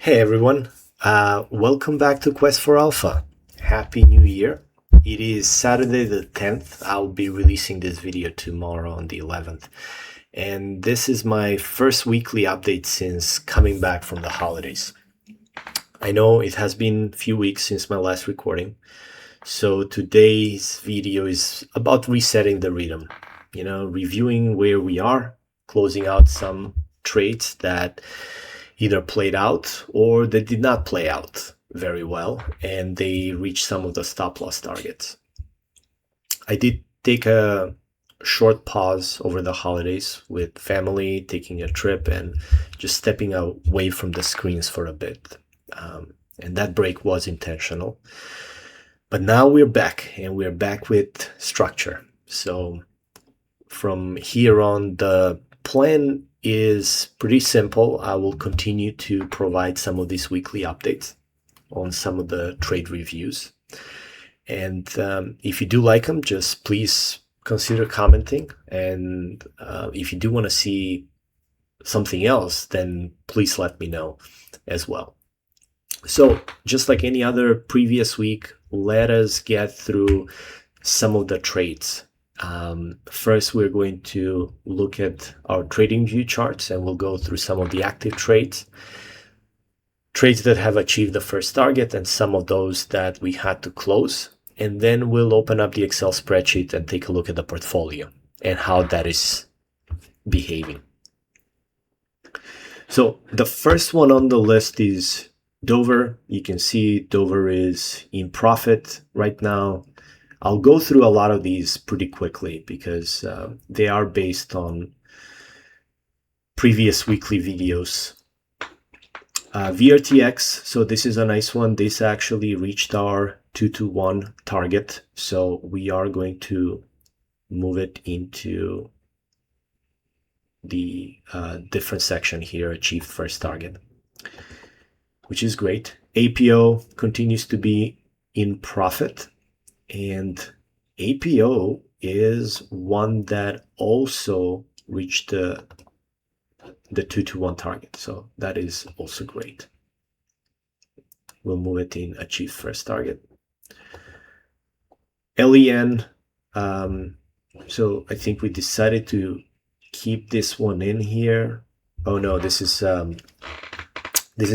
Hey everyone, welcome back to QuestForAlpha. Happy New Year. It is Saturday the 10th. I'll be releasing this video tomorrow on the 11th. And this is my first weekly update since coming back from the holidays. I know it has been a few weeks since my last recording, so today's video is about resetting the rhythm, reviewing where we are, closing out some trades that either played out or they did not play out very well and they reached some of the stop loss targets. I did take a short pause over the holidays with family, taking a trip and just stepping away from the screens for a bit. And that break was intentional. But now we're back, and we're back with structure. So from here on, the plan is pretty simple. I will continue to provide some of these weekly updates on some of the trade reviews. And if you do like them, just please consider commenting. And if you do want to see something else, then please let me know as well. So just like any other previous week, let us get through some of the trades. First, we're going to look at our trading view charts and we'll go through some of the active trades that have achieved the first target and some of those that we had to close. And then we'll open up the Excel spreadsheet and take a look at the portfolio and how that is behaving. So the first one on the list is Dover. You can see Dover is in profit right now. I'll go through a lot of these pretty quickly because they are based on previous weekly videos. VRTX, so this is a nice one. This actually reached our 2-to-1 target. So we are going to move it into the different section here, achieved first target, which is great. APO continues to be in profit. And APO is one that also reached the 2-to-1 target. So that is also great. We'll move it in achieve first target. LEN, so I think we decided to keep this one in here. Oh no, this is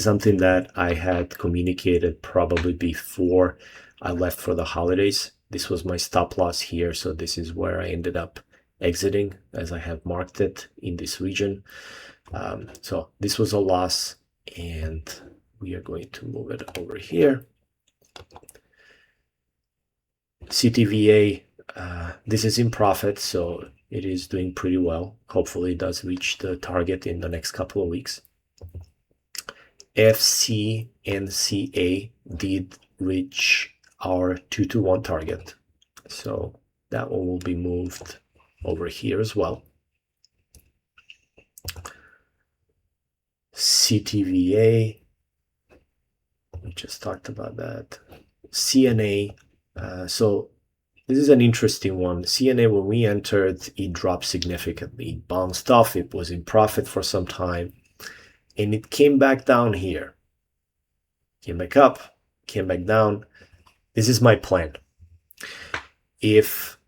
something that I had communicated probably before I left for the holidays. This was my stop loss here, so this is where I ended up exiting as I have marked it in this region. So this was a loss and we are going to move it over here. CTVA, this is in profit, so it is doing pretty well. Hopefully it does reach the target in the next couple of weeks. FCNCA did reach our 2-to-1 target, so that one will be moved over here as well. CTVA, we just talked about that. CNA, so this is an interesting one. CNA, when we entered, it dropped significantly. It bounced off, it was in profit for some time, and it came back down here. Came back up, came back down. This is my plan. If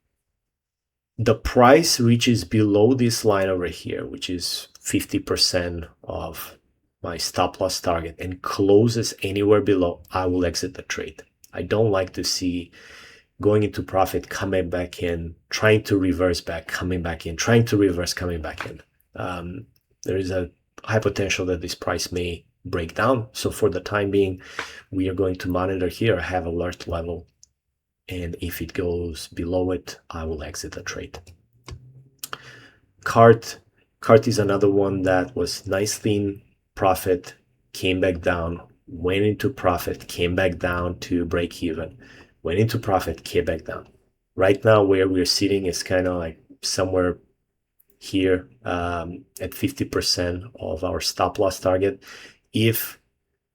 the price reaches below this line over here, which is 50% of my stop loss target, and closes anywhere below, I will exit the trade. I don't like to see going into profit, coming back in, trying to reverse back, coming back in, trying to reverse, coming back in. There is a high potential that this price may break down. So for the time being, we are going to monitor here, have alert level. And if it goes below it, I will exit the trade. CART is another one that was nicely in profit, came back down, went into profit, came back down to break even, went into profit, came back down. Right now, where we're sitting is kind of like somewhere here at 50% of our stop loss target. If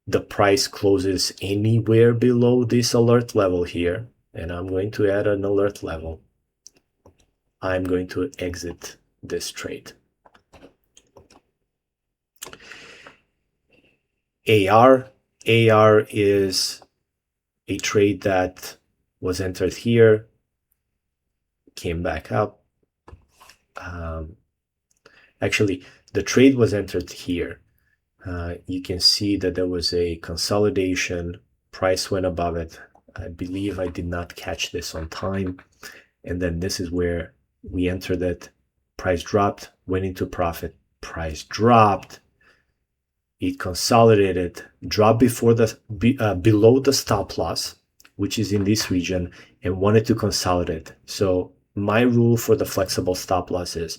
the price closes anywhere below this alert level here, and I'm going to add an alert level, I'm going to exit this trade. AR. AR is a trade that was entered here, came back up. Actually, the trade was entered here. You can see that there was a consolidation. Price went above it. I believe I did not catch this on time. And then this is where we entered it. Price dropped, went into profit. Price dropped. It consolidated, dropped before below the stop loss, which is in this region, and wanted to consolidate. So my rule for the flexible stop loss is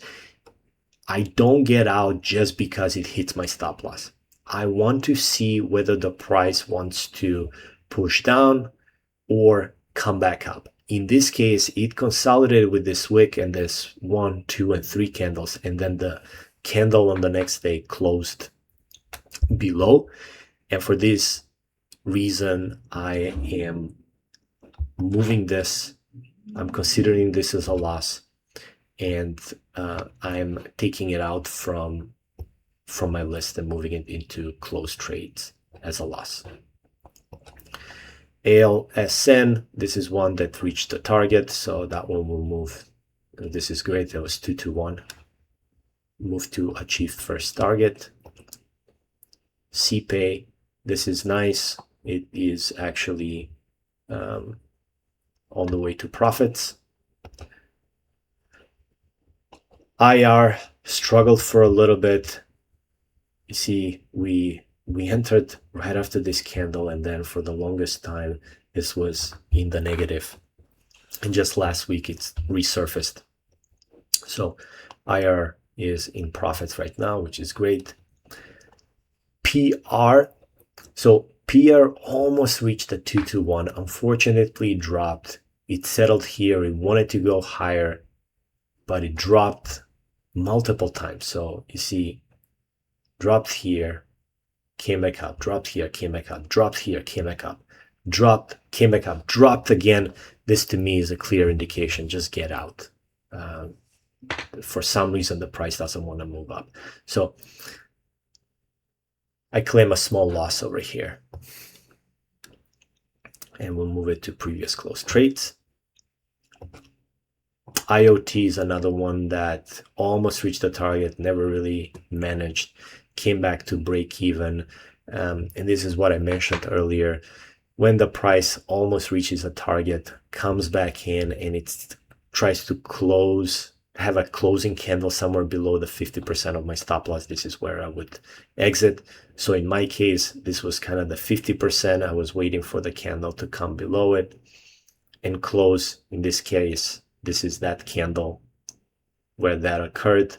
I don't get out just because it hits my stop loss. I want to see whether the price wants to push down or come back up. In this case, it consolidated with this wick and this 1, 2, and 3 candles, and then the candle on the next day closed below. And for this reason, I am moving this. I'm considering this as a loss, and I'm taking it out from my list and moving it into closed trades as a loss. ALSN, this is one that reached the target, so that one will move. This is great. That was 221. Move to achieve first target. CPay, this is nice. It is actually on the way to profits. IR struggled for a little bit. You see, we entered right after this candle, and then for the longest time this was in the negative, and just last week it's resurfaced. So IR is in profits right now, which is great. PR, so PR almost reached the 221. Unfortunately, it dropped. It settled here. It wanted to go higher, but it dropped multiple times. So you see, dropped here, came back up, dropped here, came back up, dropped here, came back up, dropped, came back up, dropped again. This to me is a clear indication, just get out. For some reason, the price doesn't want to move up. So I claim a small loss over here. And we'll move it to previous close trades. IoT is another one that almost reached the target, never really managed, came back to break even. And this is what I mentioned earlier. When the price almost reaches a target, comes back in, and it tries to close, have a closing candle somewhere below the 50% of my stop loss, this is where I would exit. So in my case, this was kind of the 50%. I was waiting for the candle to come below it and close. In this case, this is that candle where that occurred.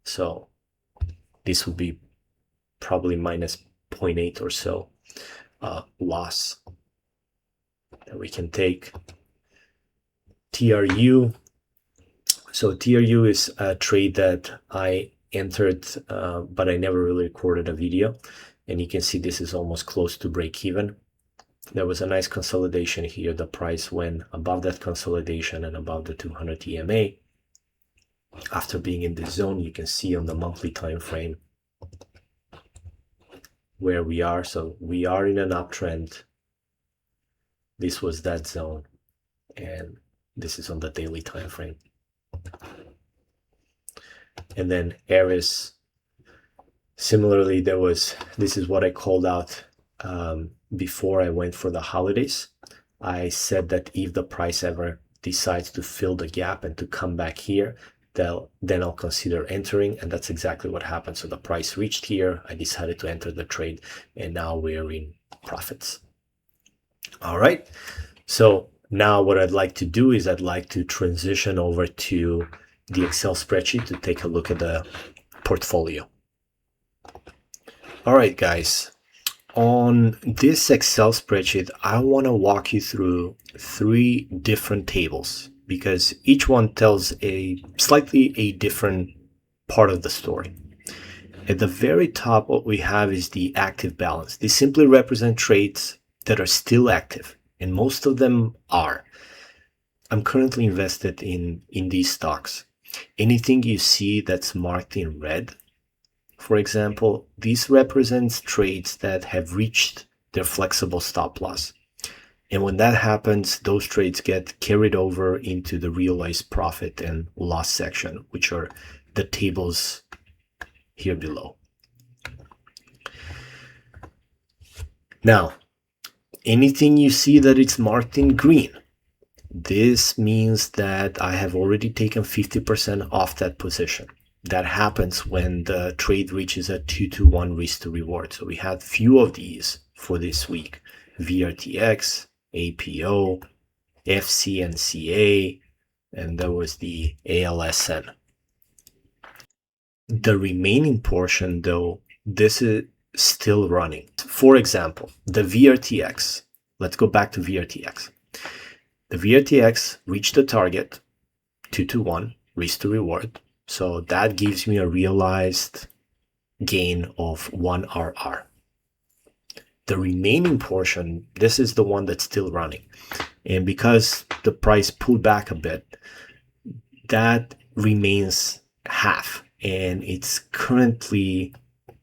So this would be probably minus 0.8 or so loss that we can take. TRU. So TRU is a trade that I entered, but I never really recorded a video. And you can see this is almost close to break even. There was a nice consolidation here. The price went above that consolidation and above the 200 EMA. After being in this zone, you can see on the monthly time frame where we are. So we are in an uptrend. This was that zone, and this is on the daily time frame. And then Eris, similarly, this is what I called out before I went for the holidays. I said that if the price ever decides to fill the gap and to come back here, then I'll consider entering, and that's exactly what happened. So the price reached here, I decided to enter the trade, and now we're in profits. All right, so now what I'd like to do is I'd like to transition over to the Excel spreadsheet to take a look at the portfolio. All right, guys. On this Excel spreadsheet, I want to walk you through 3 different tables because each one tells a slightly different part of the story. At the very top, what we have is the active balance. These simply represent trades that are still active, and most of them are. I'm currently invested in these stocks. Anything you see that's marked in red for example, this represents trades that have reached their flexible stop loss. And when that happens, those trades get carried over into the realized profit and loss section, which are the tables here below. Now, anything you see that it's marked in green, this means that I have already taken 50% off that position. That happens when the trade reaches a 2-to-1 risk to reward. So we had few of these for this week: VRTX, APO, FCNCA, and there was the ALSN. The remaining portion, though, this is still running. For example, the VRTX. Let's go back to VRTX. The VRTX reached the target, 2-to-1 risk to reward. So that gives me a realized gain of 1 RR. The remaining portion, this is the one that's still running. And because the price pulled back a bit, that remains half. And it's currently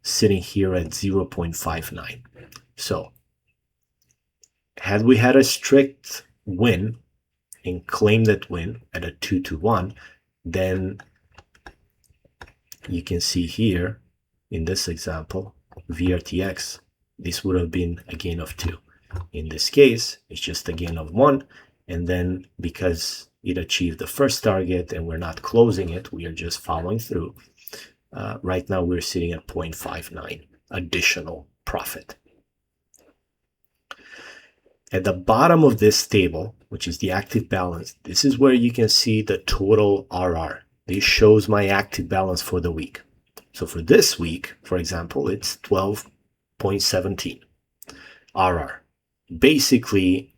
sitting here at 0.59. So had we had a strict win and claim that win at a 2-to-1, then you can see here in this example, VRTX, this would have been a gain of 2. In this case, it's just a gain of 1. And then because it achieved the first target and we're not closing it, we are just following through. Right now, we're sitting at 0.59 additional profit. At the bottom of this table, which is the active balance, this is where you can see the total RR. This shows my active balance for the week. So for this week, for example, it's 12.17 RR. Basically,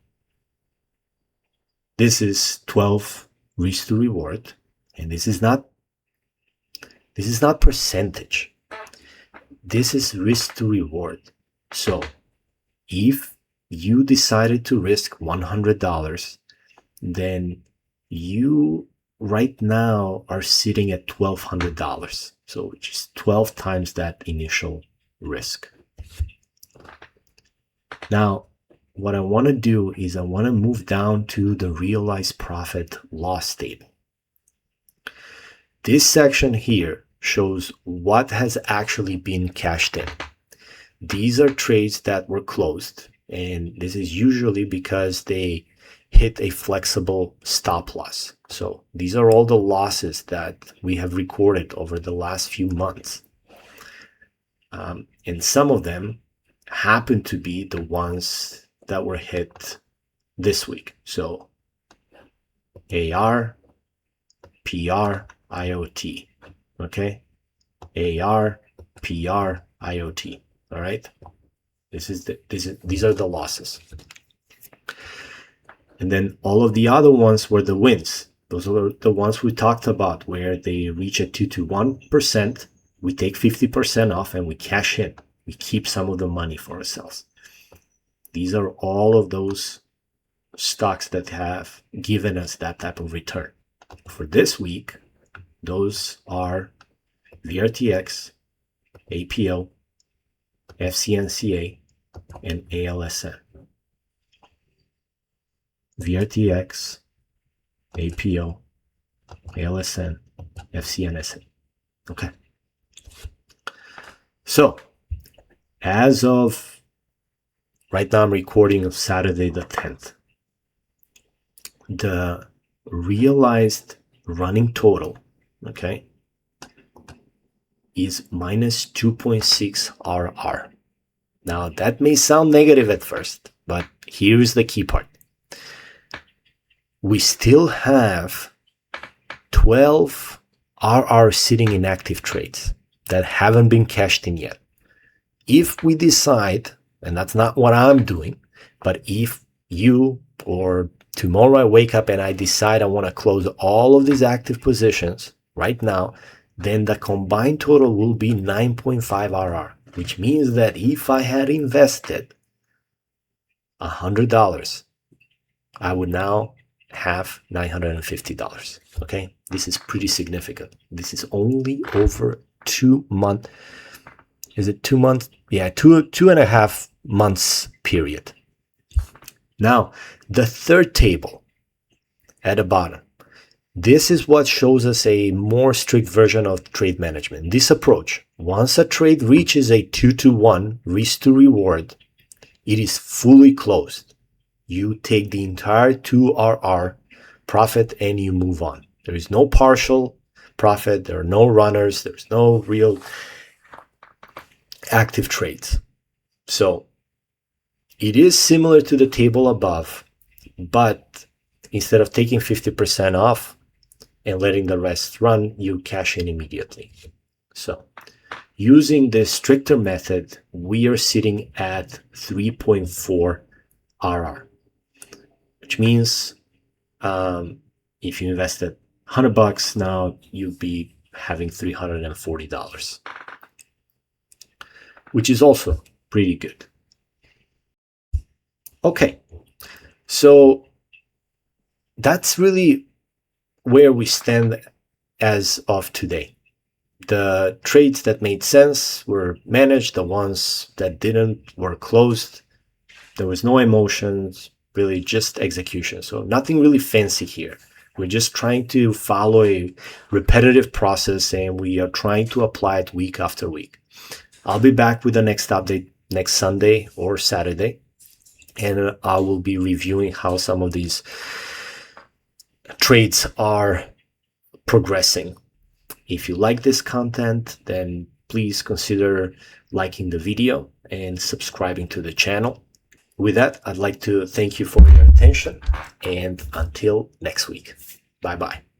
this is 12 risk to reward, and this is not percentage. This is risk to reward. So if you decided to risk $100, then you right now are sitting at $1,200. So which is 12 times that initial risk. Now, what I want to do is I want to move down to the realized profit loss table. This section here shows what has actually been cashed in. These are trades that were closed, and this is usually because they hit a flexible stop loss. So these are all the losses that we have recorded over the last few months. And some of them happen to be the ones that were hit this week. So AR, PR, IoT, okay? AR, PR, IoT, all right? These are the losses. And then all of the other ones were the wins. Those are the ones we talked about where they reach a 2-to-1%. We take 50% off and we cash in. We keep some of the money for ourselves. These are all of those stocks that have given us that type of return. For this week, those are VRTX, APO, FCNCA, and ALSN. VRTX, APO, ALSN, FCNSA. Okay. So, as of right now, I'm recording of Saturday the 10th. The realized running total, okay, is minus 2.6 RR. Now, that may sound negative at first, but here's the key part. We still have 12 RR sitting in active trades that haven't been cashed in yet. If we decide, and that's not what I'm doing, but if you or tomorrow I wake up and I decide I want to close all of these active positions right now, then the combined total will be 9.5 RR, which means that if I had invested $100, I would now have $950. Okay, this is pretty significant. This is only over 2 months. is it 2 months? Yeah, 2.5 months period. Now, the third table at the bottom. This is what shows us a more strict version of trade management. This approach, once a trade reaches a 2-to-1 risk to reward, it is fully closed. You take the entire 2RR profit and you move on. There is no partial profit. There are no runners. There's no real active trades. So it is similar to the table above, but instead of taking 50% off and letting the rest run, you cash in immediately. So using the stricter method, we are sitting at 3.4 RR, which means if you invested $100 now, you'd be having $340, which is also pretty good. Okay, so that's really where we stand as of today. The trades that made sense were managed. The ones that didn't were closed. There was no emotions, really just execution. So nothing really fancy here. We're just trying to follow a repetitive process, and we are trying to apply it week after week. I'll be back with the next update next Sunday or Saturday, and I will be reviewing how some of these trades are progressing. If you like this content, then please consider liking the video and subscribing to the channel. With that, I'd like to thank you for your attention, and until next week. Bye-bye.